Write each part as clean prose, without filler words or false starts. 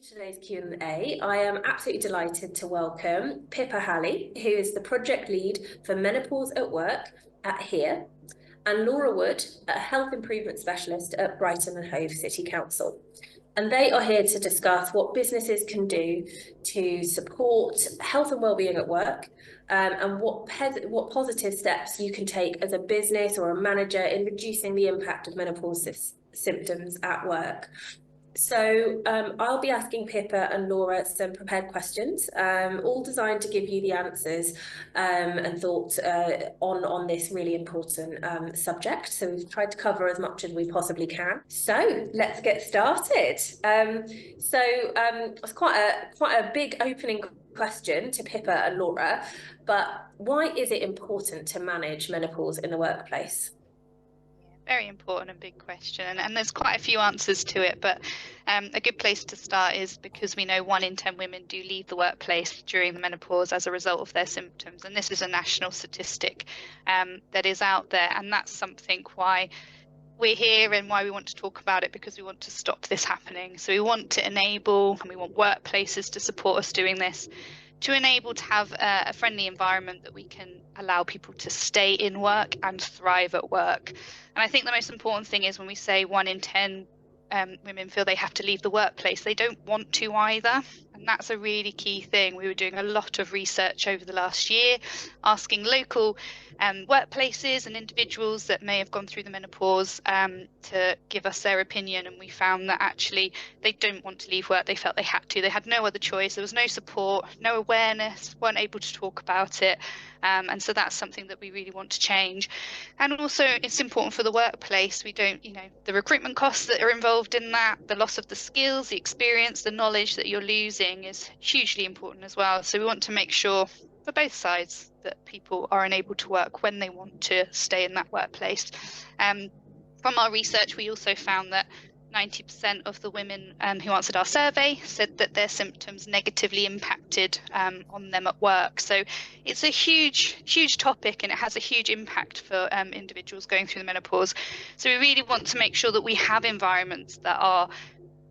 Today's Q&A, I am absolutely delighted to welcome Pippa Halley, who is the project lead for Menopause at Work at HERE, and Laura Wood, a health improvement specialist at Brighton Hove City Council. And they are here to discuss what businesses can do to support health and wellbeing at work, and what positive steps you can take as a business or a manager in reducing the impact of menopause symptoms at work. So I'll be asking Pippa and Laura some prepared questions, all designed to give you the answers and thoughts on this really important subject. So we've tried to cover as much as we possibly can. So let's get started. It's quite a big opening question to Pippa and Laura, but why is it important to manage menopause in the workplace? Very important and big question, and there's quite a few answers to it, but a good place to start is because we know 1 in 10 women do leave the workplace during the menopause as a result of their symptoms, and this is a national statistic that is out there, and that's something why we're here and why we want to talk about it, because we want to stop this happening. So we want to enable, and we want workplaces to support us doing this, to enable to have a friendly environment that we can allow people to stay in work and thrive at work. And I think the most important thing is when we say 1 in 10 women feel they have to leave the workplace, they don't want to either. And that's a really key thing. We were doing a lot of research over the last year, asking local workplaces and individuals that may have gone through the menopause to give us their opinion. And we found that actually they don't want to leave work. They felt they had to. They had no other choice. There was no support, no awareness, weren't able to talk about it. And so that's something that we really want to change. And also it's important for the workplace. We don't, the recruitment costs that are involved in that, the loss of the skills, the experience, the knowledge that you're losing is hugely important as well. So we want to make sure for both sides that people are unable to work when they want to stay in that workplace. From our research, we also found that 90% of the women who answered our survey said that their symptoms negatively impacted on them at work. So it's a huge topic, and it has a huge impact for individuals going through the menopause. So we really want to make sure that we have environments that are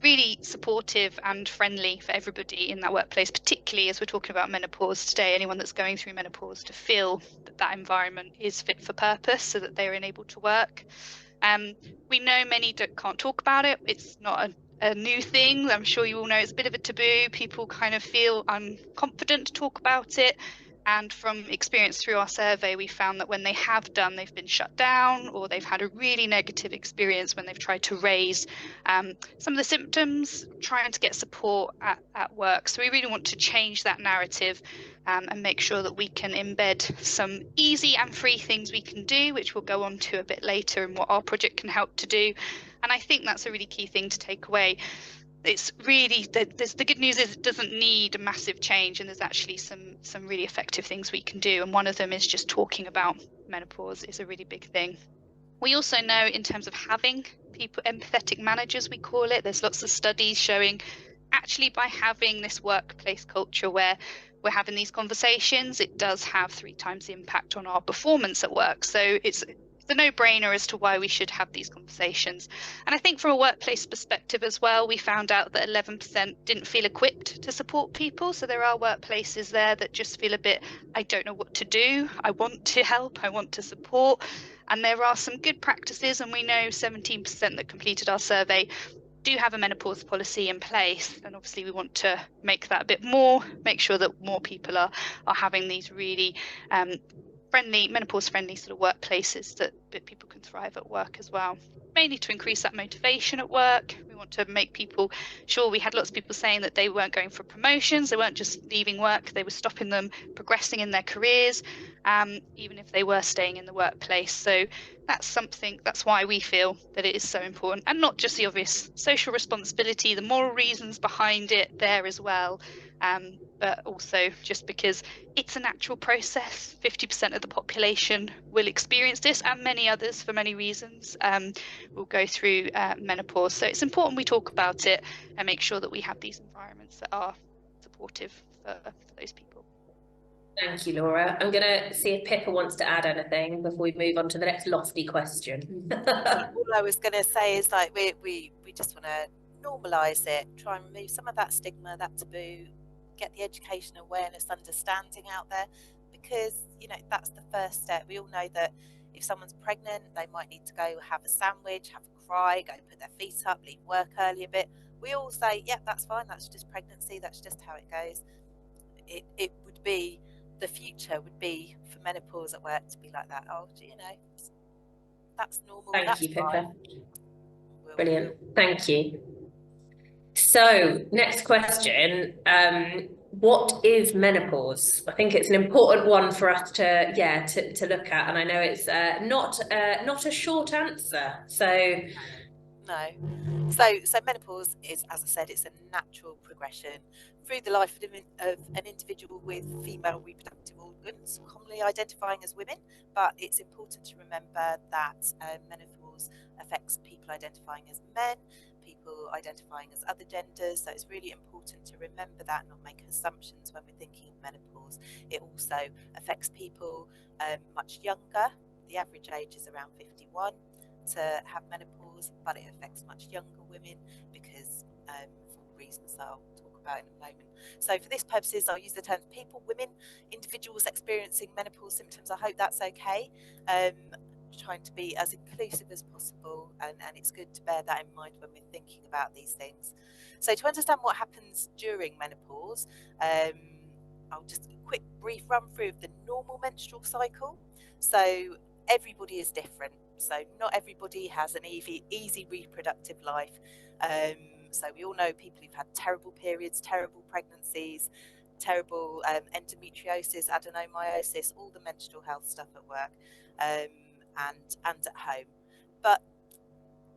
really supportive and friendly for everybody in that workplace, particularly as we're talking about menopause today. Anyone that's going through menopause, to feel that that environment is fit for purpose so that they're enabled to work. We know many can't talk about it. It's not a new thing. I'm sure you all know it's a bit of a taboo. People kind of feel unconfident to talk about it. And from experience through our survey, we found that when they have done, they've been shut down, or they've had a really negative experience when they've tried to raise some of the symptoms, trying to get support at work. So we really want to change that narrative and make sure that we can embed some easy and free things we can do, which we'll go on to a bit later, and what our project can help to do. And I think that's a really key thing to take away. It's really, the good news is it doesn't need a massive change, and there's actually some really effective things we can do. And one of them is just talking about menopause is a really big thing. We also know, in terms of having people, empathetic managers, we call it, there's lots of studies showing actually by having this workplace culture where we're having these conversations, it does have 3 times the impact on our performance at work. So it's a no-brainer as to why we should have these conversations. And I think from a workplace perspective as well, we found out that 11% didn't feel equipped to support people. So there are workplaces there that just feel a bit, I don't know what to do. I want to help, I want to support. And there are some good practices, and we know 17% that completed our survey do have a menopause policy in place, and obviously we want to make that a bit more, make sure that more people are having these really friendly, menopause friendly sort of workplaces that people can thrive at work as well, mainly to increase that motivation at work. We want to make people sure. We had lots of people saying that they weren't going for promotions, they weren't just leaving work, they were stopping them progressing in their careers, even if they were staying in the workplace. So that's why we feel that it is so important, and not just the obvious social responsibility, the moral reasons behind it there as well, but also just because it's a natural process. 50% of the population will experience this, and many others for many reasons will go through menopause. So it's important we talk about it and make sure that we have these environments that are supportive for those people. Thank you, Laura. I'm going to see if Pippa wants to add anything before we move on to the next lofty question. All I was going to say is, like, we just want to normalise it, try and remove some of that stigma, that taboo, get the education, awareness, understanding out there, because, you know, that's the first step. We all know that if someone's pregnant, they might need to go have a sandwich, have a cry, go put their feet up, leave work early a bit. We all say, yeah, that's fine, that's just pregnancy, that's just how it goes. It would be, the future would be for menopause at work to be like that. Oh, you know, that's normal. Thank you, Pippa. Brilliant. We'll... Thank you. So, next question. What is menopause? I think it's an important one for us to look at, and I know it's not a short answer. So no. So menopause is, as I said, it's a natural progression through the life of an individual with female reproductive organs, commonly identifying as women. But it's important to remember that menopause affects people identifying as men, people identifying as other genders. So it's really important to remember that, not make assumptions when we're thinking of menopause. It also affects people much younger. The average age is around 51 to have menopause, but it affects much younger women because for reasons that I'll talk about in a moment. So for this purposes, I'll use the terms people, women, individuals experiencing menopause symptoms. I hope that's okay. Trying to be as inclusive as possible, and it's good to bear that in mind when we're thinking about these things. So to understand what happens during menopause, I'll just a quick brief run through of the normal menstrual cycle. So everybody is different. So not everybody has an easy reproductive life. So we all know people who've had terrible periods, terrible pregnancies, terrible endometriosis, adenomyosis, all the menstrual health stuff at work and at home. But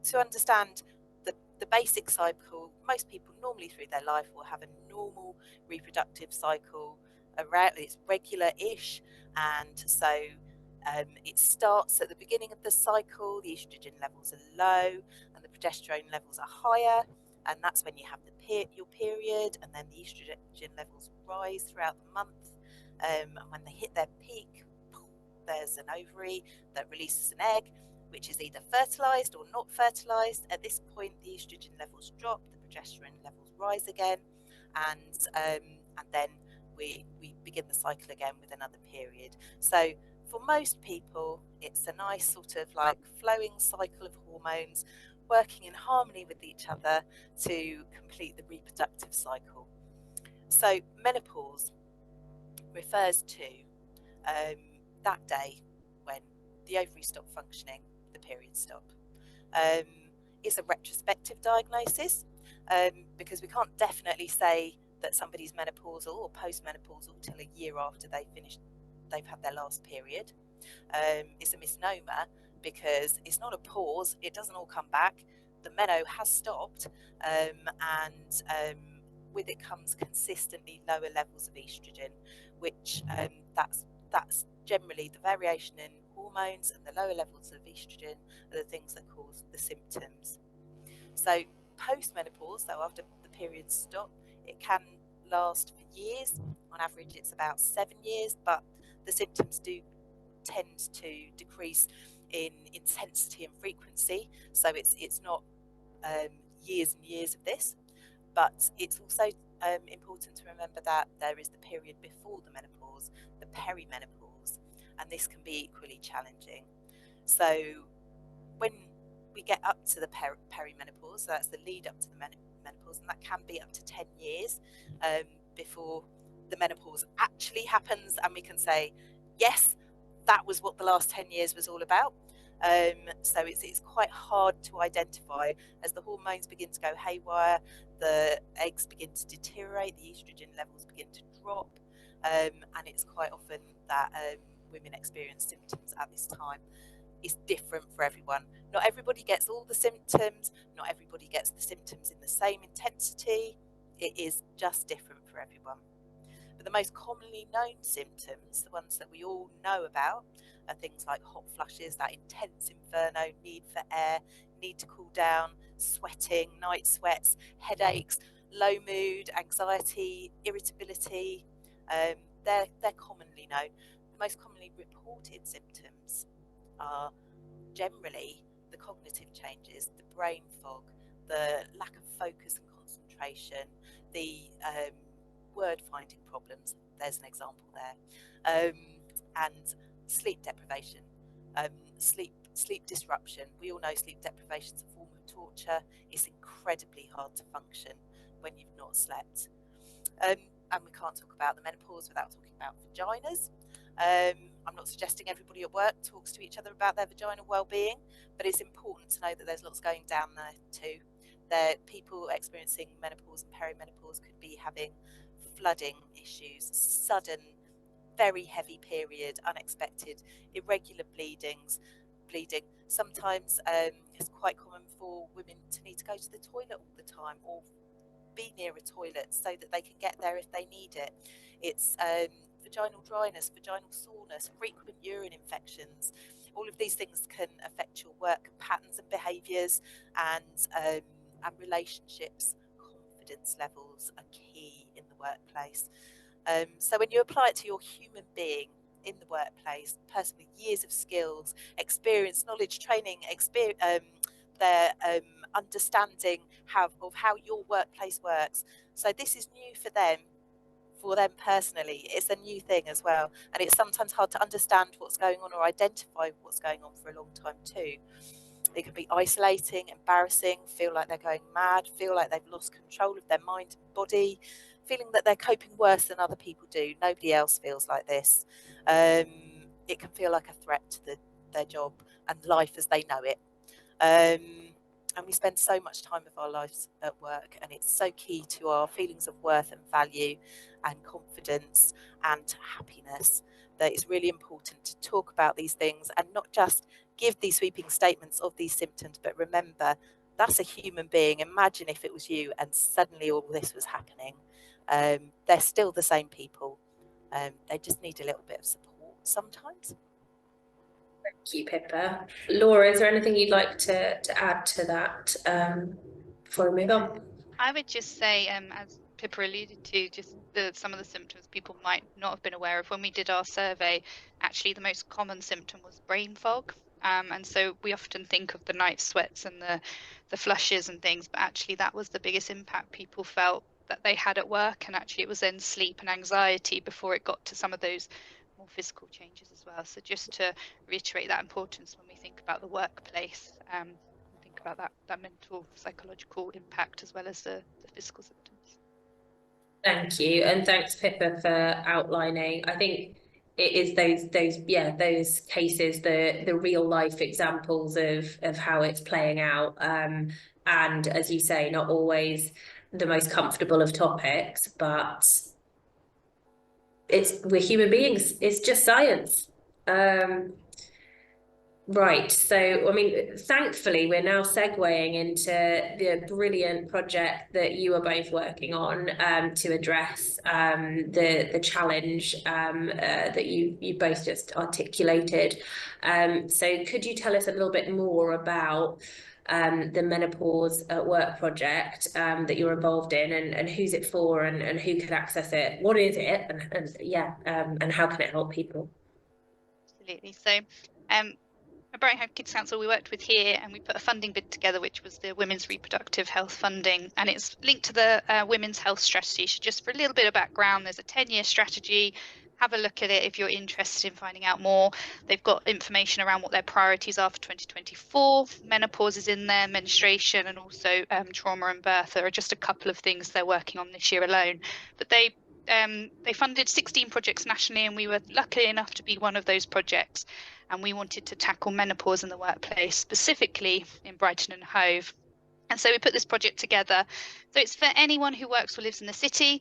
to understand the basic cycle, most people normally through their life will have a normal reproductive cycle. It's regular-ish, and so it starts at the beginning of the cycle. The estrogen levels are low and the progesterone levels are higher, and that's when you have your period, and then the estrogen levels rise throughout the month, and when they hit their peak, there's an ovary that releases an egg, which is either fertilized or not fertilized. At this point, the estrogen levels drop, the progesterone levels rise again, and then we begin the cycle again with another period. So for most people, it's a nice sort of like flowing cycle of hormones working in harmony with each other to complete the reproductive cycle. So menopause refers to that day when the ovaries stop functioning, the periods stop. It's a retrospective diagnosis because we can't definitely say that somebody's menopausal or postmenopausal till a year after they've had their last period. It's a misnomer because it's not a pause, it doesn't all come back. The meno has stopped, and with it comes consistently lower levels of estrogen, which that's generally the variation in hormones, and the lower levels of estrogen are the things that cause the symptoms. So post-menopause, so after the periods stop, it can last for years. On average, it's about 7 years, but the symptoms do tend to decrease in intensity and frequency. So it's not years and years of this, but it's also important to remember that there is the period before the menopause, the perimenopause, and this can be equally challenging. So when we get up to the perimenopause, so that's the lead up to the menopause, and that can be up to 10 years before the menopause actually happens, and we can say, yes, that was what the last 10 years was all about. So it's quite hard to identify as the hormones begin to go haywire, the eggs begin to deteriorate, the estrogen levels begin to drop, and it's quite often that women experience symptoms at this time. It's different for everyone. Not everybody gets all the symptoms, not everybody gets the symptoms in the same intensity. It is just different for everyone. But the most commonly known symptoms, the ones that we all know about, are things like hot flushes, that intense inferno, need for air, need to cool down, sweating, night sweats, headaches, low mood, anxiety, irritability. They're commonly known. The most commonly reported symptoms are generally the cognitive changes, the brain fog, the lack of focus and concentration, the word finding problems, there's an example there, and sleep deprivation, sleep disruption. We all know sleep deprivation is a form of torture. It's incredibly hard to function when you've not slept. And we can't talk about the menopause without talking about vaginas. I'm not suggesting everybody at work talks to each other about their vaginal well-being, but it's important to know that there's lots going down there too. That people experiencing menopause and perimenopause could be having flooding issues, sudden, very heavy period, unexpected, irregular bleeding. Sometimes it's quite common for women to need to go to the toilet all the time, or be near a toilet so that they can get there if they need it. It's vaginal dryness, vaginal soreness, frequent urine infections. All of these things can affect your work patterns and behaviours, and relationships. Confidence levels are key in the workplace. So when you apply it to your human being in the workplace, a person with years of skills, experience, knowledge, training, their understanding of how your workplace works. So this is new for them personally. It's a new thing as well, and it's sometimes hard to understand what's going on or identify what's going on for a long time too. It can be isolating, embarrassing, feel like they're going mad, feel like they've lost control of their mind and body, feeling that they're coping worse than other people do. Nobody else feels like this. It can feel like a threat to their job and life as they know it. And we spend so much time of our lives at work, and it's so key to our feelings of worth and value and confidence and happiness that it's really important to talk about these things and not just give these sweeping statements of these symptoms, but remember, that's a human being. Imagine if it was you and suddenly all this was happening. They're still the same people. They just need a little bit of support sometimes. Thank you, Pippa. Laura, is there anything you'd like to add to that before we move on? I would just say, as Pippa alluded to, just some of the symptoms people might not have been aware of. When we did our survey, actually the most common symptom was brain fog. And so we often think of the night sweats and the flushes and things, but actually that was the biggest impact people felt that they had at work. And actually it was then sleep and anxiety before it got to some of those more physical changes as well. So just to reiterate that importance when we think about the workplace, think about that mental, psychological impact as well as the physical symptoms. Thank you, and thanks, Pippa, for outlining. I think it is those cases, the real life examples of how it's playing out, and as you say, not always the most comfortable of topics, but we're human beings. It's just science. Right, so I mean, thankfully, we're now segueing into the brilliant project that you are both working on to address the challenge that you both just articulated. So could you tell us a little bit more about the Menopause at Work project that you're involved in, and who's it for, and who can access it? What is it, and how can it help people? Absolutely. So at Brighton Hove City Council we worked with here, and we put a funding bid together which was the Women's Reproductive Health Funding, and it's linked to the Women's Health Strategy. So just for a little bit of background, there's a 10-year strategy. Have a look at it if you're interested in finding out more. They've got information around what their priorities are for 2024. Menopause is in there, menstruation, and also trauma and birth. There are just a couple of things they're working on this year alone. But they funded 16 projects nationally, and we were lucky enough to be one of those projects. And we wanted to tackle menopause in the workplace, specifically in Brighton and Hove. And so we put this project together. So it's for anyone who works or lives in the city.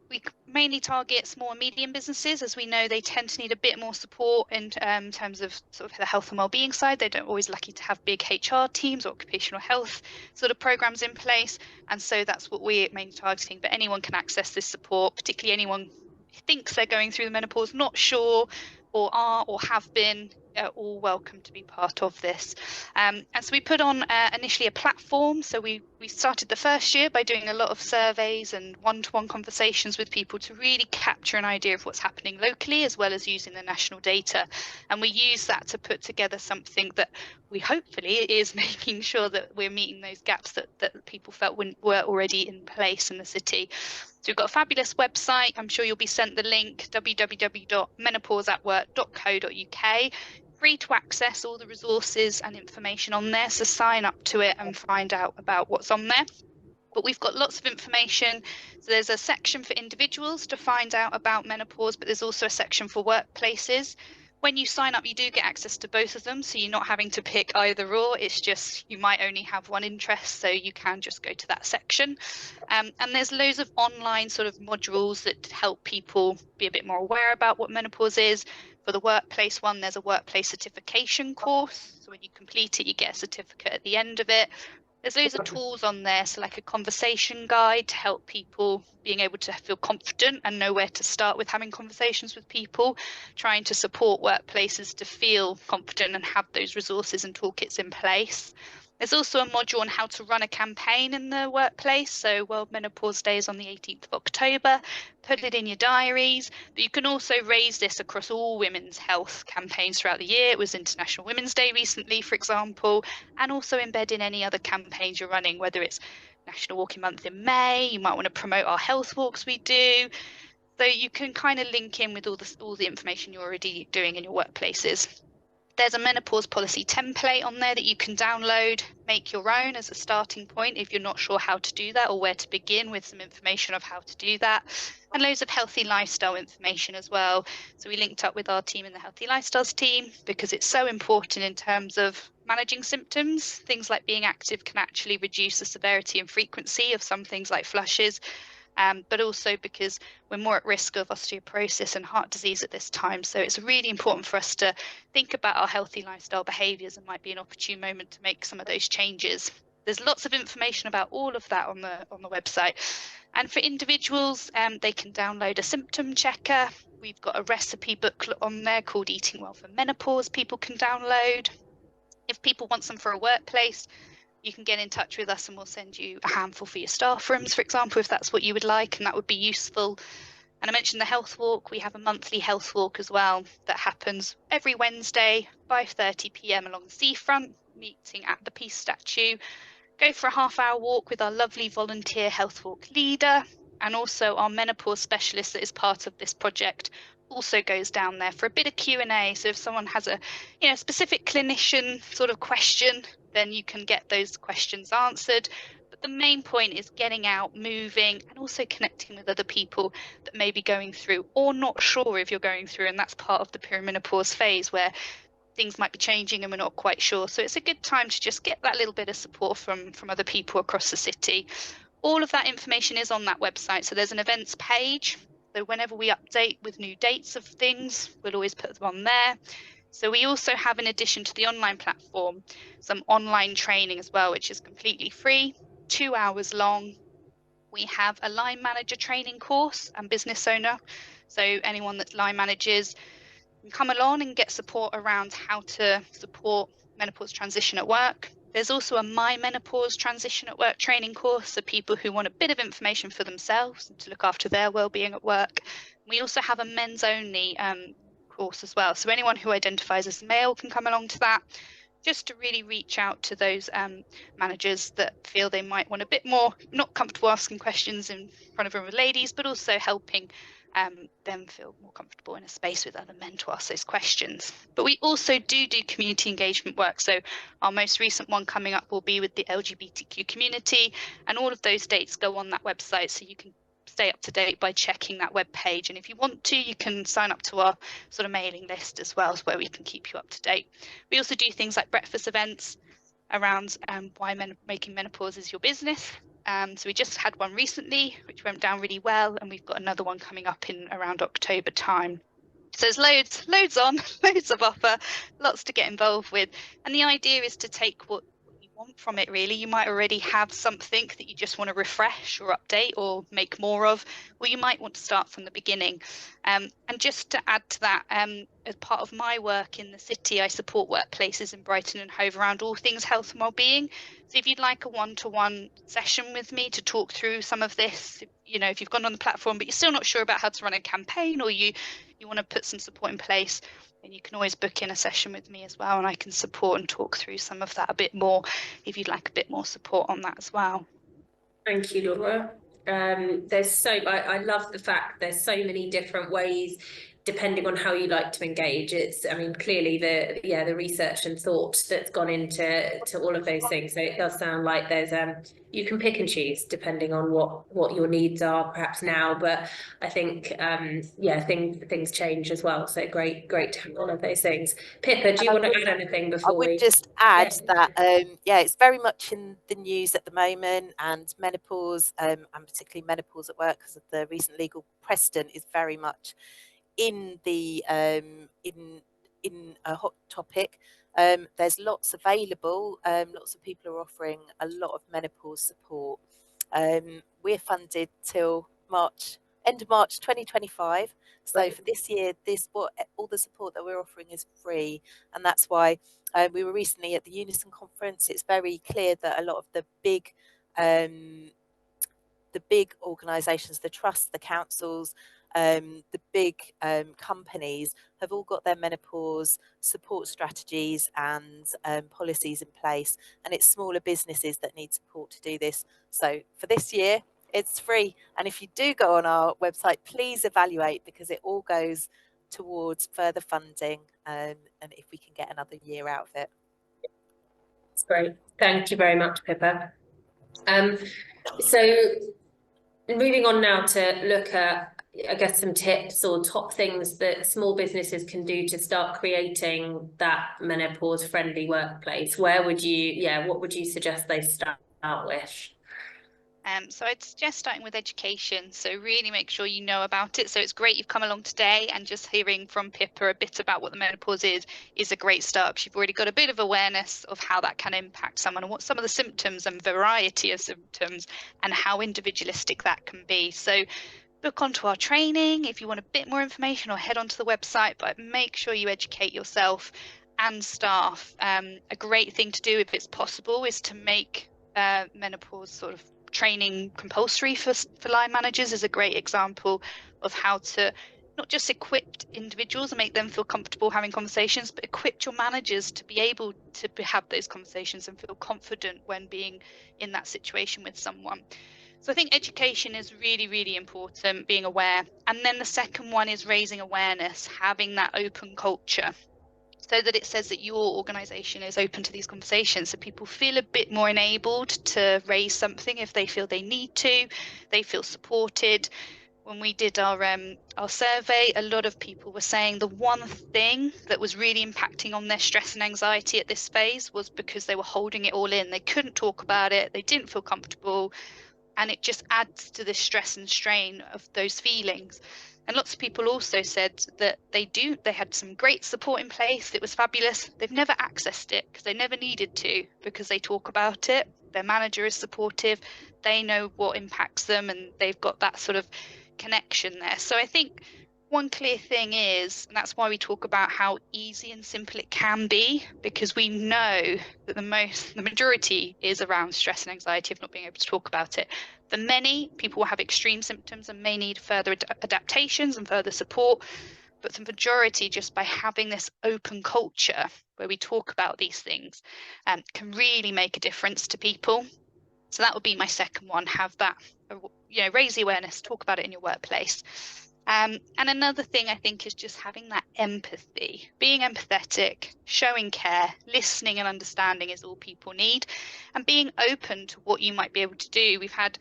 We mainly target small and medium businesses, as we know they tend to need a bit more support in terms of sort of the health and wellbeing side. They don't always lucky to have big HR teams or occupational health sort of programs in place. And so that's what we're mainly targeting. But anyone can access this support, particularly anyone who thinks they're going through the menopause, not sure, or are or have been. are all welcome to be part of this. And so we put on initially a platform. So we started the first year by doing a lot of surveys and one-to-one conversations with people to really capture an idea of what's happening locally, as well as using the national data. And we use that to put together something that we hopefully is making sure that we're meeting those gaps that people felt were already in place in the city. So we've got a fabulous website. I'm sure you'll be sent the link, www.menopauseatwork.co.uk. Free to access all the resources and information on there. So sign up to it and find out about what's on there. But we've got lots of information. So there's a section for individuals to find out about menopause, but there's also a section for workplaces. When you sign up, you do get access to both of them, so you're not having to pick either or. It's just you might only have one interest, so you can just go to that section. And there's loads of online sort of modules that help people be a bit more aware about what menopause is. For the workplace one, there's a workplace certification course. So when you complete it, you get a certificate at the end of it. There's loads of tools on there, so like a conversation guide to help people being able to feel confident and know where to start with having conversations with people, trying to support workplaces to feel confident and have those resources and toolkits in place. There's also a module on how to run a campaign in the workplace. So World Menopause Day is on the 18th of October. Put it in your diaries. But you can also raise this across all women's health campaigns throughout the year. It was International Women's Day recently, for example, and also embed in any other campaigns you're running, whether it's National Walking Month in May. You might want to promote our health walks we do. So you can kind of link in with all the information you're already doing in your workplaces. There's a menopause policy template on there that you can download, make your own as a starting point if you're not sure how to do that or where to begin, with some information of how to do that, and loads of healthy lifestyle information as well. So we linked up with our team in the Healthy Lifestyles team because it's so important in terms of managing symptoms. Things like being active can actually reduce the severity and frequency of some things like flushes. But also because we're more at risk of osteoporosis and heart disease at this time. So it's really important for us to think about our healthy lifestyle behaviours, and might be an opportune moment to make some of those changes. There's lots of information about all of that on the website. And for individuals, they can download a symptom checker. We've got a recipe booklet on there called Eating Well for Menopause people can download. If people want some for a workplace, you can get in touch with us and we'll send you a handful for your staff rooms, for example, if that's what you would like, and that would be useful. And I mentioned the health walk. We have a monthly health walk as well that happens every Wednesday, 5:30 p.m. along the seafront, meeting at the Peace Statue. Go for a half-hour walk with our lovely volunteer health walk leader, and also our menopause specialist that is part of this project also goes down there for a bit of Q&A. So if someone has a specific clinician sort of question, then you can get those questions answered. But the main point is getting out, moving, and also connecting with other people that may be going through or not sure if you're going through. And that's part of the perimenopause phase where things might be changing and we're not quite sure. So it's a good time to just get that little bit of support from other people across the city. All of that information is on that website. So there's an events page. So whenever we update with new dates of things, we'll always put them on there. So we also have, in addition to the online platform, some online training as well, which is completely free, 2 hours long. We have a line manager training course and business owner. So anyone that's line managers can come along and get support around how to support menopause transition at work. There's also a My Menopause Transition at Work training course for people who want a bit of information for themselves and to look after their well-being at work. We also have a men's only course as well. So anyone who identifies as male can come along to that, just to really reach out to those managers that feel they might want a bit more, not comfortable asking questions in front of other ladies, but also helping them feel more comfortable in a space with other men to ask those questions. But we also do community engagement work. So our most recent one coming up will be with the LGBTQ community, and all of those dates go on that website, so you can stay up to date by checking that web page. And if you want to, you can sign up to our sort of mailing list as well, where we can keep you up to date. We also do things like breakfast events around why making menopause is your business. So we just had one recently, which went down really well, and we've got another one coming up in around October time. So there's loads of offer, lots to get involved with. And the idea is to take what you want from it, really. You might already have something that you just want to refresh or update or make more of, or you might want to start from the beginning. And just to add to that, as part of my work in the city, I support workplaces in Brighton and Hove around all things health and wellbeing. So if you'd like a one-to-one session with me to talk through some of this, if you've gone on the platform but you're still not sure about how to run a campaign, or you want to put some support in place, then you can always book in a session with me as well, and I can support and talk through some of that a bit more if you'd like a bit more support on that as well. Thank you, Laura. I love the fact there's so many different ways depending on how you like to engage. Clearly the research and thought that's gone into all of those things. So it does sound like there's you can pick and choose depending on what your needs are perhaps now, but I think things change as well. So great to have all of those things. Pippa, do you want to add anything before we? I would just add that it's very much in the news at the moment, and menopause, and particularly menopause at work, because of the recent legal precedent, is very much in the in a hot topic. There's lots available. Lots of people are offering a lot of menopause support. We're funded till end of March 2025. So Right. for this year, all the support that we're offering is free, and that's why we were recently at the Unison conference. It's very clear that a lot of the big organisations, the trusts, the councils, the big companies have all got their menopause support strategies and policies in place, and it's smaller businesses that need support to do this. So for this year, it's free, and if you do go on our website, please evaluate, because it all goes towards further funding, and if we can get another year out of it. That's great. Thank you very much, Pippa. So moving on now to look at, I guess, some tips or top things that small businesses can do to start creating that menopause friendly workplace. What would you suggest they start with? So I'd suggest starting with education. So really make sure you know about it. So it's great you've come along today, and just hearing from Pippa a bit about what the menopause is a great start, because you've already got a bit of awareness of how that can impact someone and what some of the symptoms and variety of symptoms and how individualistic that can be. So book onto our training if you want a bit more information, or head onto the website, but make sure you educate yourself and staff. A great thing to do, if it's possible, is to make menopause sort of training compulsory for line managers. Is a great example of how to not just equip individuals and make them feel comfortable having conversations, but equip your managers to be able to have those conversations and feel confident when being in that situation with someone. So I think education is really, really important, being aware. And then the second one is raising awareness, having that open culture, so that it says that your organisation is open to these conversations, so people feel a bit more enabled to raise something if they feel they need to, they feel supported. When we did our survey, a lot of people were saying the one thing that was really impacting on their stress and anxiety at this phase was because they were holding it all in. They couldn't talk about it, they didn't feel comfortable, and it just adds to the stress and strain of those feelings. And lots of people also said that they had some great support in place. It was fabulous. They've never accessed it because they never needed to, because they talk about it. Their manager is supportive. They know what impacts them, and they've got that sort of connection there. So I think one clear thing is, and that's why we talk about how easy and simple it can be, because we know that the majority is around stress and anxiety of not being able to talk about it. For many, people will have extreme symptoms and may need further adaptations and further support. But the majority, just by having this open culture where we talk about these things, can really make a difference to people. So that would be my second one. Have that, raise the awareness, talk about it in your workplace. And another thing I think is just having that empathy, being empathetic, showing care, listening and understanding is all people need, and being open to what you might be able to do. We've had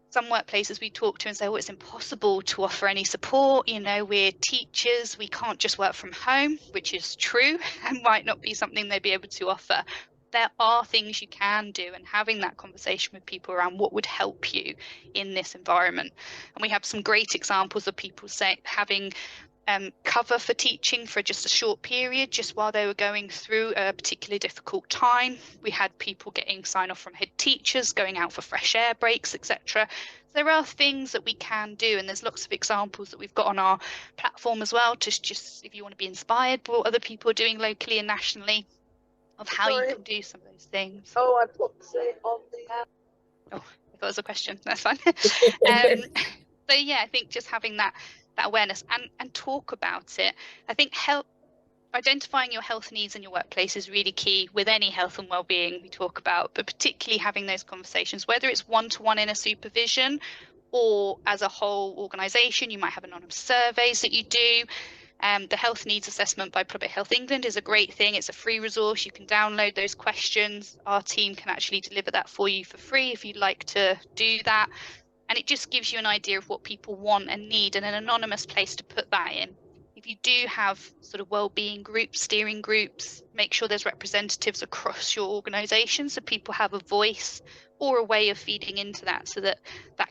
some workplaces we talk to and say, oh, it's impossible to offer any support. We're teachers, we can't just work from home, which is true and might not be something they'd be able to offer. There are things you can do, and having that conversation with people around what would help you in this environment. And we have some great examples of people having cover for teaching for just a short period, just while they were going through a particularly difficult time. We had people getting sign off from head teachers, going out for fresh air breaks, etc. There are things that we can do, and there's lots of examples that we've got on our platform as well, to just, if you want to be inspired by what other people are doing locally and nationally, of how you can do some of those things. Oh, I put it on the Oh, I thought it was a question. That's fine. So yeah, I think just having that awareness and talk about it. I think identifying your health needs in your workplace is really key with any health and well-being we talk about, but particularly having those conversations, whether it's one-to-one in a supervision or as a whole organisation. You might have anonymous surveys that you do. The health needs assessment by Public Health England is a great thing. It's a free resource. You can download those questions. Our team can actually deliver that for you for free if you'd like to do that. And it just gives you an idea of what people want and need, and an anonymous place to put that in. If you do have sort of well-being groups, steering groups, make sure there's representatives across your organisation so people have a voice or a way of feeding into that, so that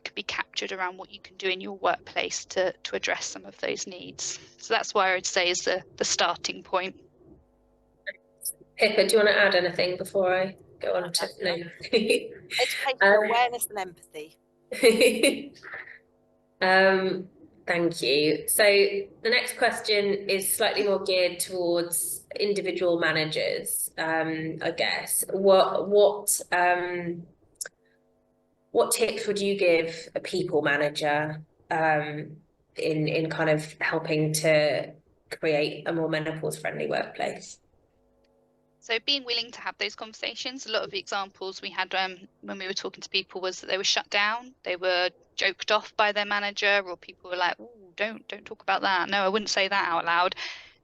could be captured around what you can do in your workplace to address some of those needs. So that's why I'd say is the starting point. Pippa, do you want to add anything before I go on to Education, awareness and empathy. Thank you. So the next question is slightly more geared towards individual managers, I guess. What tips would you give a people manager in kind of helping to create a more menopause friendly workplace? So being willing to have those conversations. A lot of the examples we had when we were talking to people was that they were shut down, they were joked off by their manager, or people were like, "Oh, don't talk about that. No, I wouldn't say that out loud."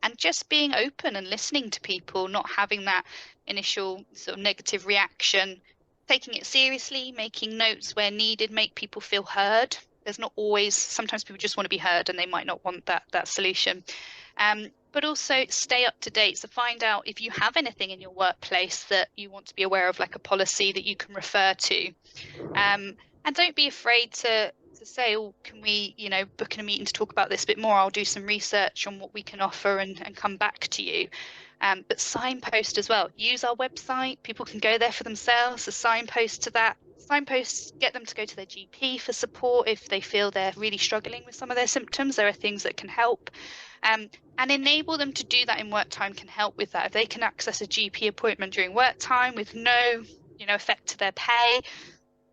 And just being open and listening to people, not having that initial sort of negative reaction, taking it seriously, making notes where needed, make people feel heard. There's not always, sometimes people just want to be heard and they might not want that solution. But also stay up to date. So find out if you have anything in your workplace that you want to be aware of, like a policy that you can refer to. And don't be afraid to say, oh, can we, book a meeting to talk about this a bit more? I'll do some research on what we can offer and come back to you. But signpost as well. Use our website. People can go there for themselves. A signpost to that. Signposts get them to go to their GP for support if they feel they're really struggling with some of their symptoms. There are things that can help. And enable them to do that in work time can help with that. If they can access a GP appointment during work time with no, effect to their pay,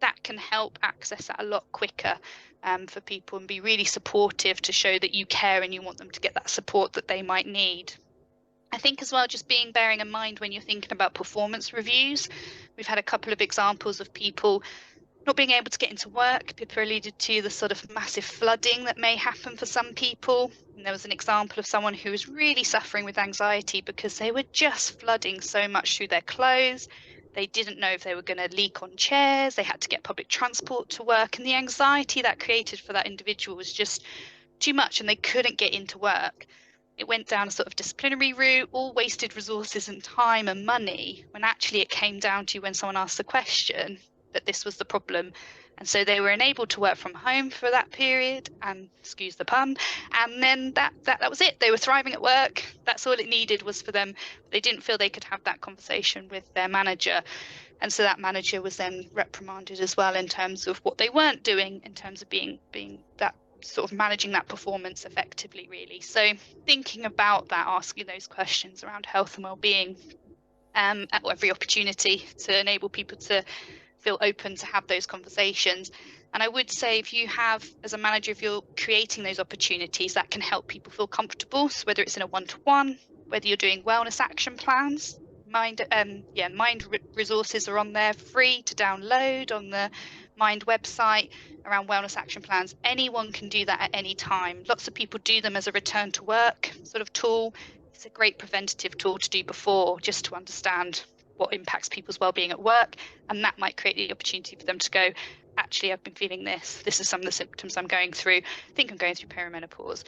that can help access that a lot quicker for people, and be really supportive to show that you care and you want them to get that support that they might need. I think as well, just bearing in mind when you're thinking about performance reviews, we've had a couple of examples of people not being able to get into work. Pippa alluded to the sort of massive flooding that may happen for some people. And there was an example of someone who was really suffering with anxiety because they were just flooding so much through their clothes. They didn't know if they were going to leak on chairs. They had to get public transport to work. And the anxiety that created for that individual was just too much, and they couldn't get into work. It went down a sort of disciplinary route, all wasted resources and time and money, when actually it came down to, when someone asked the question, that this was the problem. And so they were enabled to work from home for that period, and excuse the pun, and then that was it. They were thriving at work. That's all it needed was for them. They didn't feel they could have that conversation with their manager, and so that manager was then reprimanded as well in terms of what they weren't doing in terms of being that sort of managing that performance effectively, really. So thinking about that, asking those questions around health and well-being at every opportunity to enable people to feel open to have those conversations. And I would say, if you have, as a manager, if you're creating those opportunities, that can help people feel comfortable. So whether it's in a one-to-one, whether you're doing wellness action plans, Mind resources are on there free to download on the Mind website around wellness action plans. Anyone can do that at any time. Lots of people do them as a return to work sort of tool. It's a great preventative tool to do before, just to understand what impacts people's well-being at work, and that might create the opportunity for them to go, actually, I've been feeling this is some of the symptoms I'm going through. I think I'm going through perimenopause.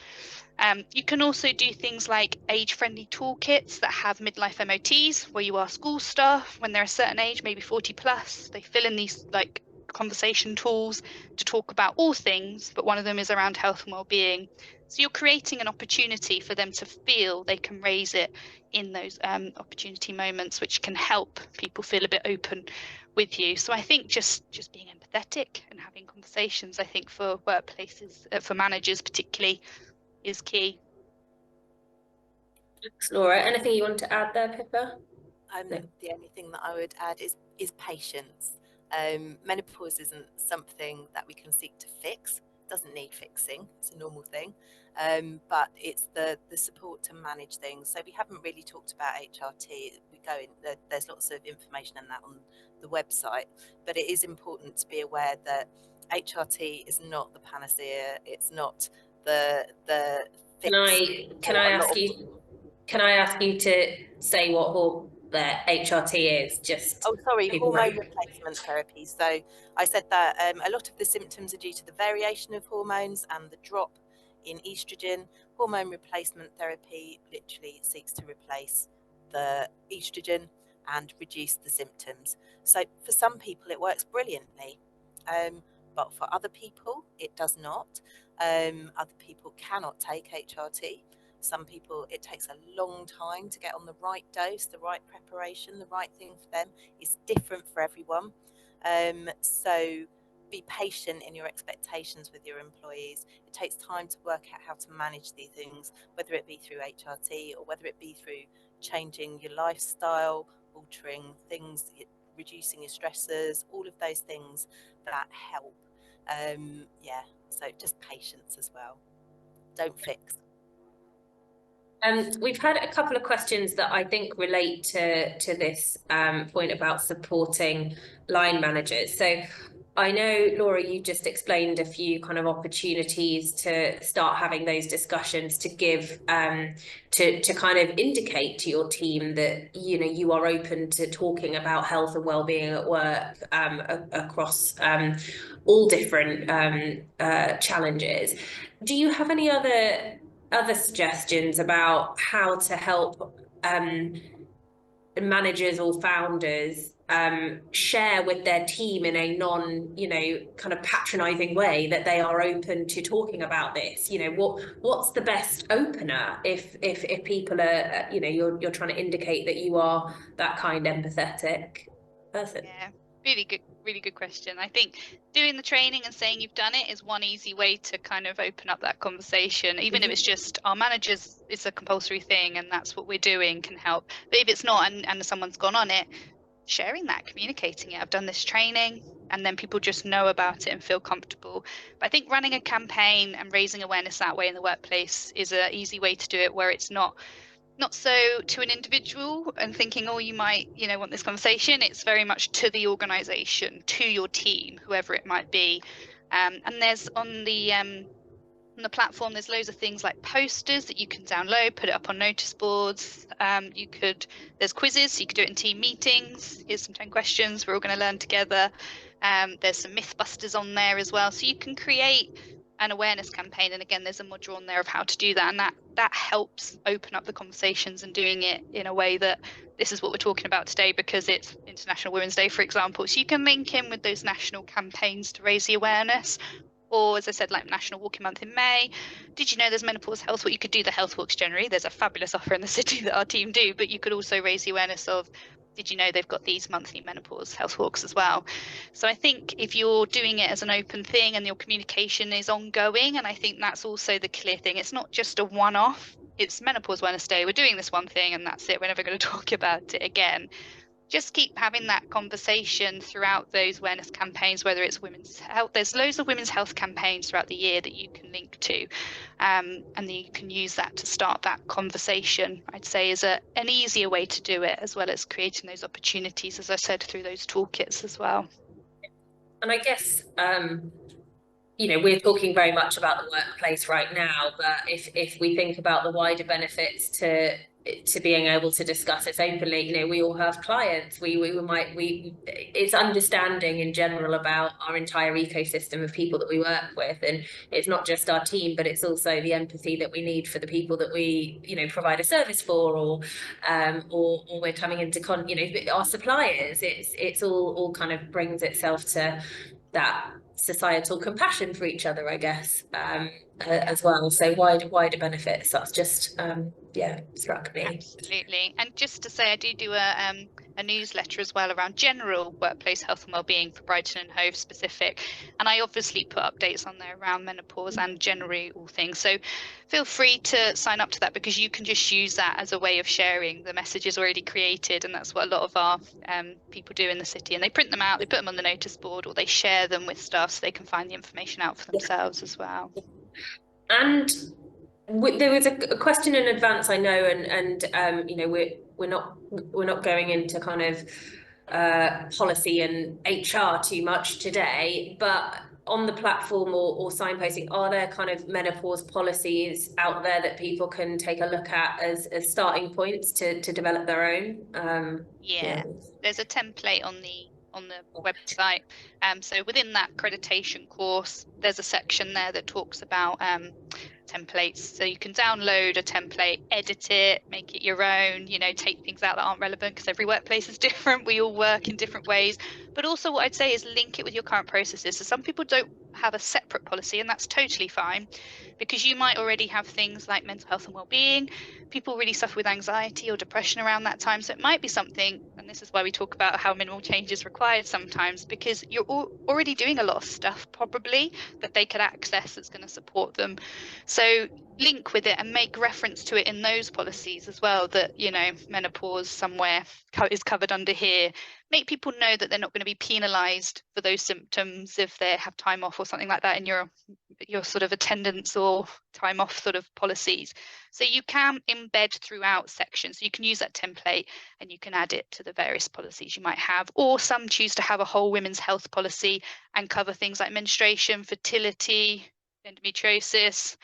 You can also do things like age-friendly toolkits that have midlife MOTs, where you ask all staff when they're a certain age, maybe 40 plus, they fill in these like conversation tools to talk about all things, but one of them is around health and well-being. So you're creating an opportunity for them to feel they can raise it in those opportunity moments, which can help people feel a bit open with you. So I think just being empathetic and having conversations, I think for workplaces, for managers particularly, is key. Thanks, Laura. Anything you want to add there, Pippa? No. The only thing that I would add is patience. Menopause isn't something that we can seek to fix. It doesn't need fixing. It's a normal thing. But it's the support to manage things. So we haven't really talked about HRT. There's lots of information on that on the website, but it is important to be aware that HRT is not the panacea. It's not the fix. Can I ask you to say what the HRT is? Just hormone replacement therapy. So I said that a lot of the symptoms are due to the variation of hormones and the drop in estrogen. Hormone replacement therapy literally seeks to replace the estrogen and reduce the symptoms. So for some people it works brilliantly, but for other people it does not. Other people cannot take HRT. Some people, it takes a long time to get on the right dose, the right preparation, the right thing for them. It's different for everyone. So be patient in your expectations with your employees. It takes time to work out how to manage these things, whether it be through HRT or whether it be through changing your lifestyle, altering things, reducing your stressors, all of those things that help. So just patience as well. Don't fix. We've had a couple of questions that I think relate to this point about supporting line managers. So I know, Laura, you just explained a few kind of opportunities to start having those discussions to give to kind of indicate to your team that you are open to talking about health and well-being at work across all different challenges. Do you have any other suggestions about how to help managers or founders share with their team in a kind of patronizing way that they are open to talking about this? What's the best opener if people are you're trying to indicate that you are that kind empathetic person? Yeah, really good question. I think doing the training and saying you've done it is one easy way to kind of open up that conversation, even if it's just our managers, it's a compulsory thing and that's what we're doing, can help. But if it's not and someone's gone on it, sharing that, communicating it, I've done this training, and then people just know about it and feel comfortable. But I think running a campaign and raising awareness that way in the workplace is an easy way to do it, where it's not so to an individual and thinking, oh, you might want this conversation. It's very much to the organization, to your team, whoever it might be. And there's on the platform, there's loads of things like posters that you can download, put it up on notice boards. There's quizzes, so you could do it in team meetings. Here's some 10 questions we're all going to learn together. There's some mythbusters on there as well, so you can create an awareness campaign. And again, there's a module on there of how to do that, and that helps open up the conversations and doing it in a way that this is what we're talking about today because it's International Women's Day, for example. So you can link in with those national campaigns to raise the awareness. Or, as I said, like National Walking Month in May. Did you know there's Menopause Health Walk? You could do the health walks generally. There's a fabulous offer in the city that our team do, but you could also raise the awareness of, did you know they've got these monthly menopause health walks as well? So I think if you're doing it as an open thing and your communication is ongoing, and I think that's also the clear thing, it's not just a one-off. It's Menopause Wellness Day. We're doing this one thing and that's it. We're never going to talk about it again. Just keep having that conversation throughout those awareness campaigns, whether it's women's health. There's loads of women's health campaigns throughout the year that you can link to, and you can use that to start that conversation. I'd say is an easier way to do it, as well as creating those opportunities, as I said, through those toolkits as well. And I guess we're talking very much about the workplace right now, but if we think about the wider benefits to being able to discuss it openly, we all have clients. It's understanding in general about our entire ecosystem of people that we work with, and it's not just our team, but it's also the empathy that we need for the people that we provide a service for, or we're coming into our suppliers. It's all kind of brings itself to that societal compassion for each other, I guess, as well. So wider benefits. That's just struck me. Absolutely. And just to say, I do a newsletter as well around general workplace health and wellbeing for Brighton and Hove specific. And I obviously put updates on there around menopause and generally all things. So feel free to sign up to that, because you can just use that as a way of sharing the messages already created. And that's what a lot of our people do in the city. And they print them out, they put them on the notice board, or they share them with staff so they can find the information out for themselves as well. And there was a question in advance, I know, and you know, we're not going into kind of policy and HR too much today, but on the platform or signposting, are there kind of menopause policies out there that people can take a look at as starting points to develop their own? There's a template on the website. So within that accreditation course, there's a section there that talks about templates. So you can download a template, edit it, make it your own, you know, take things out that aren't relevant, because every workplace is different. We all work in different ways. But also what I'd say is link it with your current processes. So some people don't have a separate policy, and that's totally fine, because you might already have things like mental health and well-being. People really suffer with anxiety or depression around that time. So it might be something, and this is why we talk about how minimal change is required sometimes, because you're already doing a lot of stuff probably that they could access that's going to support them. So link with it and make reference to it in those policies as well, that, you know, menopause somewhere is covered under here. Make people know that they're not going to be penalised for those symptoms if they have time off or something like that in your sort of attendance or time off sort of policies. So you can embed throughout sections. So you can use that template and you can add it to the various policies you might have. Or some choose to have a whole women's health policy and cover things like menstruation, fertility, endometriosis,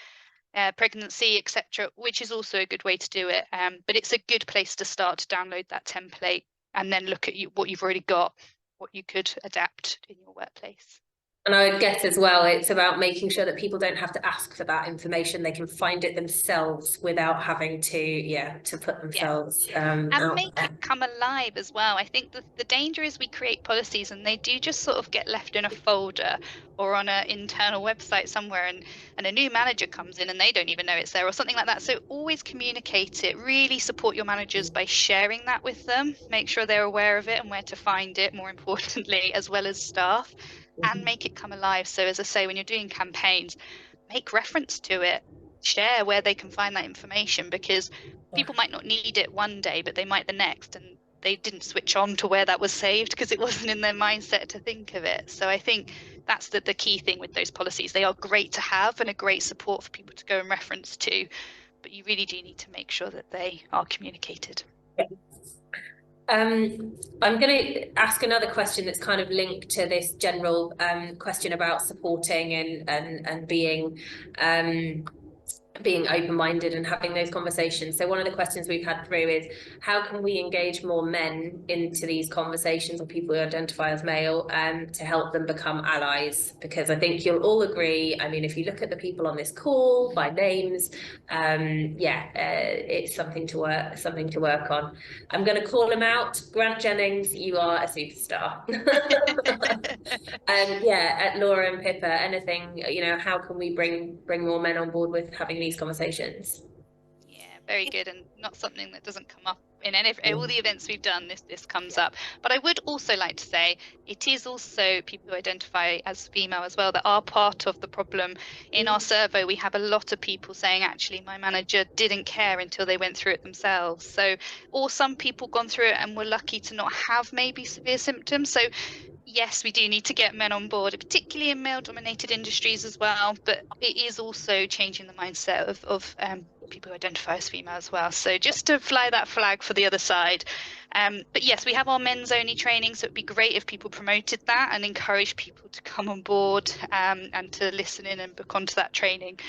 pregnancy, etc., which is also a good way to do it. But it's a good place to start to download that template and then look at what you've already got, what you could adapt in your workplace. And I would guess as well, it's about making sure that people don't have to ask for that information. They can find it themselves without having to put themselves and out make there. it come alive as well. I think the danger is we create policies and they do just sort of get left in a folder or on an internal website somewhere, and a new manager comes in and they don't even know it's there or something like that. So always communicate it. Really support your managers by sharing that with them. Make sure they're aware of it and where to find it, more importantly, as well as staff. And make it come alive. So as I say, when you're doing campaigns, make reference to it, share where they can find that information, because people might not need it one day, but they might the next, and they didn't switch on to where that was saved because it wasn't in their mindset to think of it. So I think that's the key thing with those policies. They are great to have and a great support for people to go and reference to, but you really do need to make sure that they are communicated. I'm going to ask another question that's kind of linked to this general question about supporting and being open-minded and having those conversations. So one of the questions we've had through is, how can we engage more men into these conversations, or people who identify as male, to help them become allies? Because I think you'll all agree, I mean, if you look at the people on this call by names, it's something to work on. I'm going to call him out. Grant Jennings, you are a superstar. Laura and Pippa, anything, you know, how can we bring more men on board with having these conversations? Yeah, very good, and not something that doesn't come up in all the events we've done. This comes up. But I would also like to say it is also people who identify as female as well that are part of the problem. In our survey, we have a lot of people saying, actually, my manager didn't care until they went through it themselves. So, or some people gone through it and were lucky to not have maybe severe symptoms. So yes, we do need to get men on board, particularly in male-dominated industries as well. But it is also changing the mindset of people who identify as female as well. So just to fly that flag for the other side. But yes, we have our men's only training, so it'd be great if people promoted that and encourage people to come on board and to listen in and book onto that training,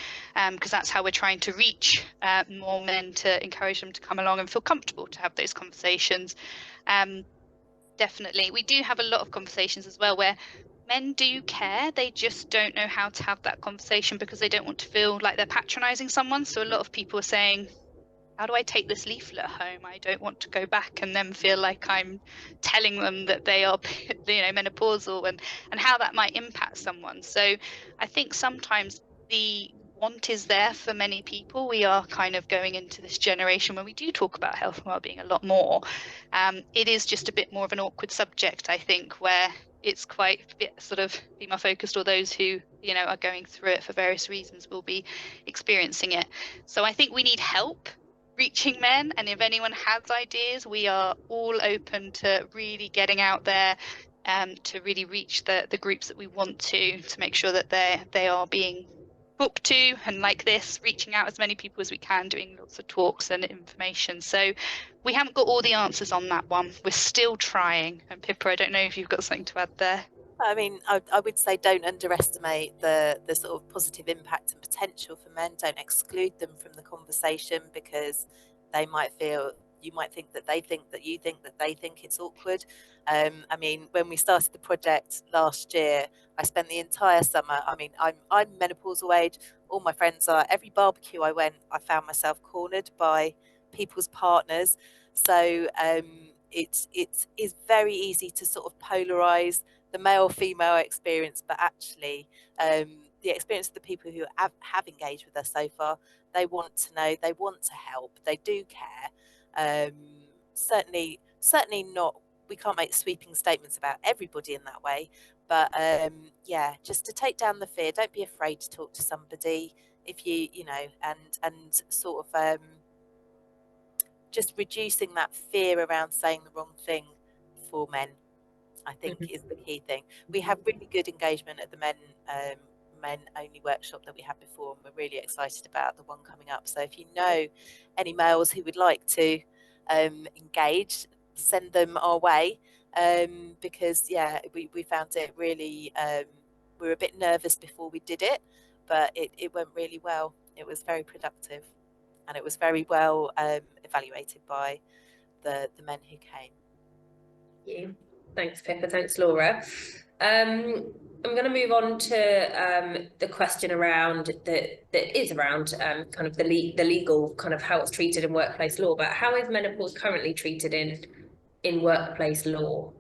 because that's how we're trying to reach more men, to encourage them to come along and feel comfortable to have those conversations. Definitely. We do have a lot of conversations as well where men do care, they just don't know how to have that conversation because they don't want to feel like they're patronizing someone. So a lot of people are saying, how do I take this leaflet home? I don't want to go back and then feel like I'm telling them that they are, menopausal, and how that might impact someone. So I think sometimes the want is there for many people. We are kind of going into this generation where we do talk about health and well-being a lot more. It is just a bit more of an awkward subject, I think, where it's quite a bit sort of female focused, or those who, are going through it for various reasons will be experiencing it. So I think we need help reaching men, and if anyone has ideas, we are all open to really getting out there to really reach the groups that we want to make sure that they are being booked to, and like this, reaching out as many people as we can, doing lots of talks and information. So we haven't got all the answers on that one. We're still trying. And Pippa, I don't know if you've got something to add there. I mean, I would say don't underestimate the sort of positive impact and potential for men. Don't exclude them from the conversation, because they might feel, you might think that they think that you think that they think it's awkward. I mean, when we started the project last year, I spent the entire summer, I mean, I'm menopausal age, all my friends are, every barbecue I went, I found myself cornered by people's partners. So it is very easy to sort of polarize the male-female experience, but actually the experience of the people who have engaged with us so far, they want to know, they want to help, they do care. Certainly not, we can't make sweeping statements about everybody in that way, but yeah, just to take down the fear. Don't be afraid to talk to somebody if you and sort of just reducing that fear around saying the wrong thing for men, I think, is the key thing. We have really good engagement at the men only workshop that we had before, and we're really excited about the one coming up. So if you know any males who would like to engage, send them our way, because yeah, we found it really, we were a bit nervous before we did it, but it went really well. It was very productive, and it was very well evaluated by the men who came. Thank you. Thanks, Pippa. Thanks, Laura. I'm going to move on to the question around that is around kind of the legal, kind of how it's treated in workplace law. But how is menopause currently treated in workplace law?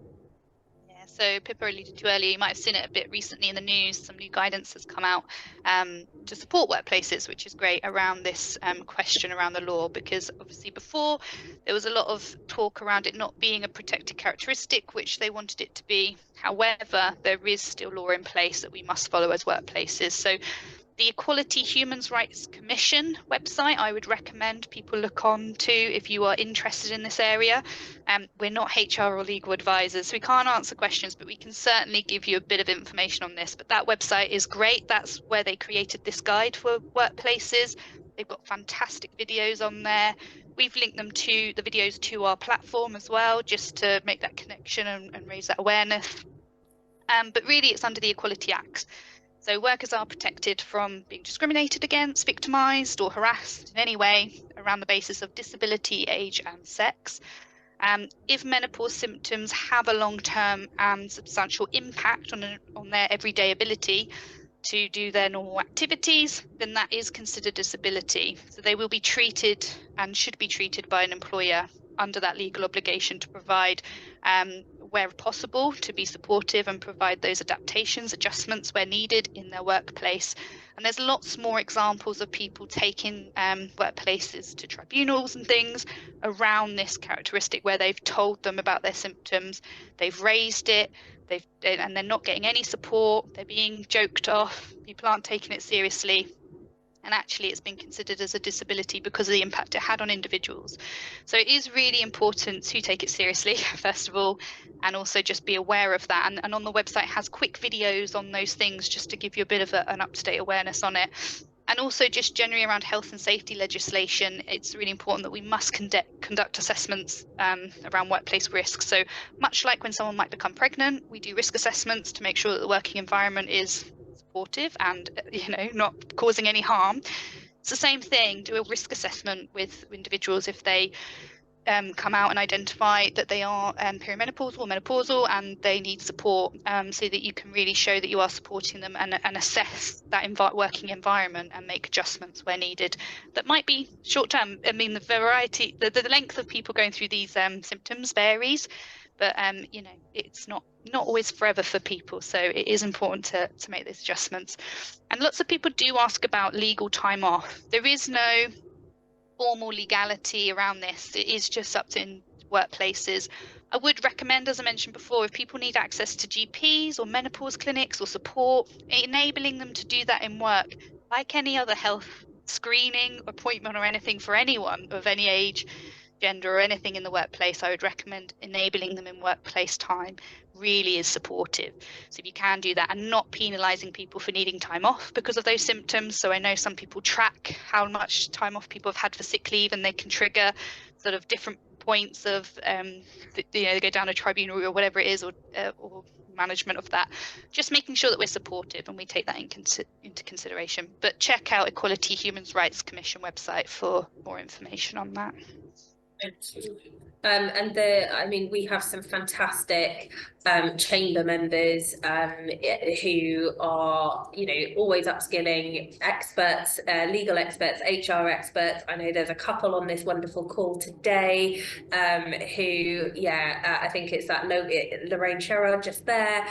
Yeah, so Pippa alluded to earlier, you might have seen it a bit recently in the news. Some new guidance has come out to support workplaces, which is great, around this question around the law, because obviously before there was a lot of talk around it not being a protected characteristic, which they wanted it to be. However, there is still law in place that we must follow as workplaces. So the Equality Human Rights Commission website, I would recommend people look on to if you are interested in this area. We're not HR or legal advisors, so we can't answer questions, but we can certainly give you a bit of information on this. But that website is great. That's where they created this guide for workplaces. They've got fantastic videos on there. We've linked them to the videos to our platform as well, just to make that connection and raise that awareness. But really, it's under the Equality Act. So workers are protected from being discriminated against, victimised or harassed in any way around the basis of disability, age and sex. If menopause symptoms have a long-term and substantial impact on their everyday ability to do their normal activities, then that is considered disability. So they will be treated and should be treated by an employer under that legal obligation to provide, where possible, to be supportive and provide those adaptations, adjustments where needed in their workplace. And there's lots more examples of people taking workplaces to tribunals and things around this characteristic, where they've told them about their symptoms, they've raised it, and they're not getting any support, they're being joked off, people aren't taking it seriously. And actually it's been considered as a disability because of the impact it had on individuals. So it is really important to take it seriously, first of all, and also just be aware of that. And on the website has quick videos on those things, just to give you a bit of an up-to-date awareness on it. And also just generally around health and safety legislation, it's really important that we must conduct assessments around workplace risks. So much like when someone might become pregnant, we do risk assessments to make sure that the working environment is supportive and not causing any harm. It's the same thing, do a risk assessment with individuals if they come out and identify that they are perimenopausal or menopausal and they need support, so that you can really show that you are supporting them and assess that working environment and make adjustments where needed. That might be short term. I mean, the length of people going through these symptoms varies, but you know, it's not always forever for people, so it is important to make those adjustments. And lots of people do ask about legal time off. There is no formal legality around this. It is just up to workplaces. I would recommend, as I mentioned before, if people need access to GPs or menopause clinics or support, enabling them to do that in work, like any other health screening appointment or anything for anyone of any age, gender, or anything in the workplace. I would recommend enabling them in workplace time really is supportive. So if you can do that, and not penalising people for needing time off because of those symptoms. So I know some people track how much time off people have had for sick leave, and they can trigger sort of different points of they go down a tribunal or whatever it is, or management of that. Just making sure that we're supportive and we take that into consideration. But check out Equality Human Rights Commission website for more information on that. And I mean, we have some fantastic chamber members who are, you know, always upskilling, experts, legal experts, HR experts. I know there's a couple on this wonderful call today who, I think it's that Lorraine Sherrod just there.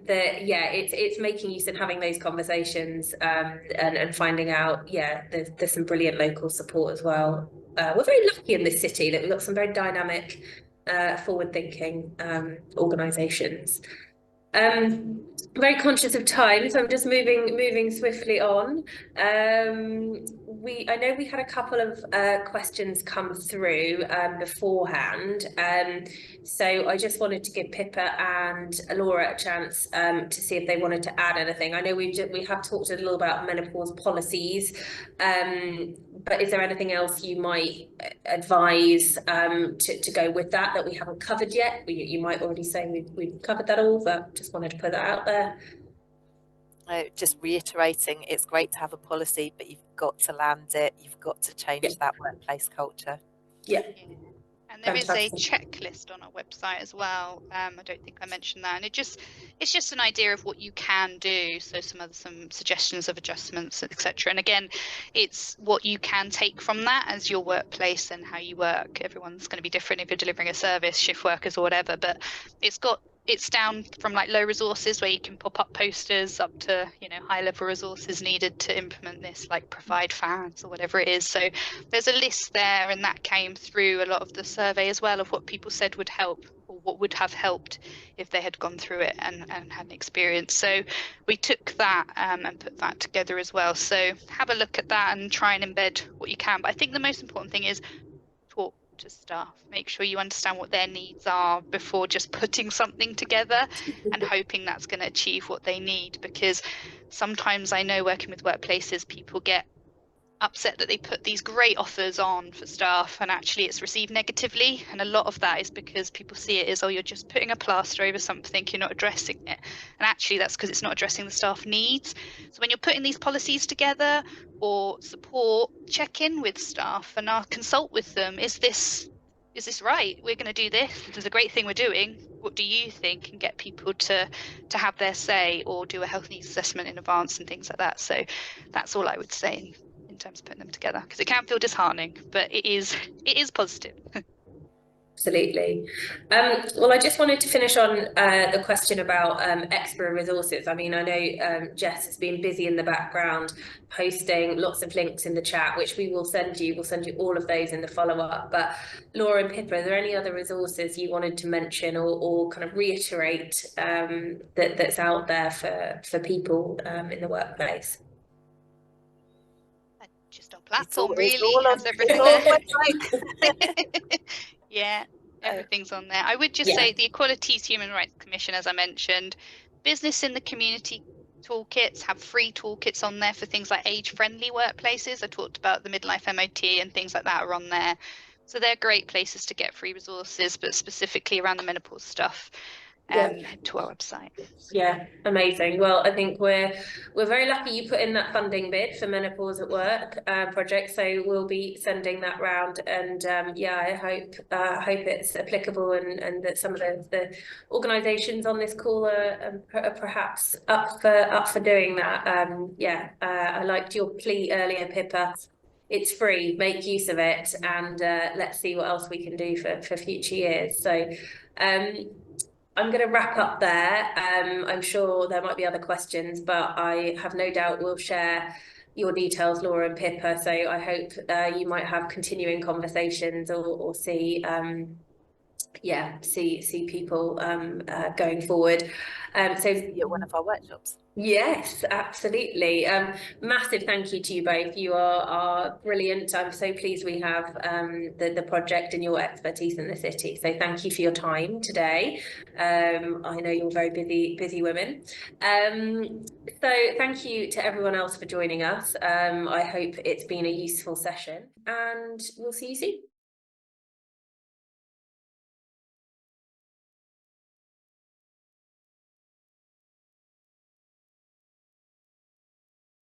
It's making use and having those conversations and finding out, there's some brilliant local support as well. We're very lucky in this city that we've got some very dynamic, forward-thinking organisations. Very conscious of time, so I'm just moving swiftly on. I know we had a couple of questions come through beforehand, so I just wanted to give Pippa and Laura a chance to see if they wanted to add anything. I know we have talked a little about menopause policies, but is there anything else you might advise to go with that we haven't covered yet? You might already say we've covered that all, but just wanted to put that out there. Just reiterating, it's great to have a policy, but you've got to land it. You've got to change that workplace culture. Yeah. And there is a checklist on our website as well. I don't think I mentioned that. And it's just an idea of what you can do. So some suggestions of adjustments, etc. And again, it's what you can take from that as your workplace and how you work. Everyone's going to be different if you're delivering a service, shift workers or whatever, but it's down from like low resources where you can pop up posters up to, you know, high level resources needed to implement this, like provide fans or whatever it is. So there's a list there, and that came through a lot of the survey as well of what people said would help or what would have helped if they had gone through it and had an experience. So we took that and put that together as well. So have a look at that and try and embed what you can. But I think the most important thing is talk to staff, make sure you understand what their needs are before just putting something together and hoping that's going to achieve what they need, because sometimes I know working with workplaces, people get upset that they put these great offers on for staff and actually it's received negatively, and a lot of that is because people see it as, oh, you're just putting a plaster over something, you're not addressing it, and actually that's because it's not addressing the staff needs. So when you're putting these policies together or support, check in with staff and consult with them. Is this right? We're going to do this. This is a great thing we're doing. What do you think? And get people to have their say, or do a health needs assessment in advance and things like that. So that's all I would say in terms of putting them together, because it can feel disheartening, but it is positive. Absolutely. Well, I just wanted to finish on the question about extra resources. I mean, I know Jess has been busy in the background posting lots of links in the chat, which we will send you. We'll send you all of those in the follow-up. But Laura and Pippa, are there any other resources you wanted to mention or kind of reiterate that's out there for people in the workplace? Just on platform, really has everything there. Yeah, everything's on there. I would just say the Equalities Human Rights Commission, as I mentioned, business in the community toolkits have free toolkits on there for things like age-friendly workplaces. I talked about the midlife MOT and things like that are on there. So they're great places to get free resources, but specifically around the menopause stuff. head to our website. Yeah, amazing. Well, I think we're very lucky you put in that funding bid for Menopause at Work project, so we'll be sending that round, and I hope it's applicable, and that some of the organisations on this call are perhaps up for doing that. I liked your plea earlier, Pippa. It's free, make use of it, and let's see what else we can do for future years. So I'm going to wrap up there. I'm sure there might be other questions, but I have no doubt we'll share your details, Laura and Pippa. So I hope you might have continuing conversations, or see people going forward. So one of our workshops. Yes, absolutely. Massive thank you to you both. You are brilliant. I'm so pleased we have the project and your expertise in the city. So thank you for your time today. I know you're very busy women. So thank you to everyone else for joining us. I hope it's been a useful session, and we'll see you soon.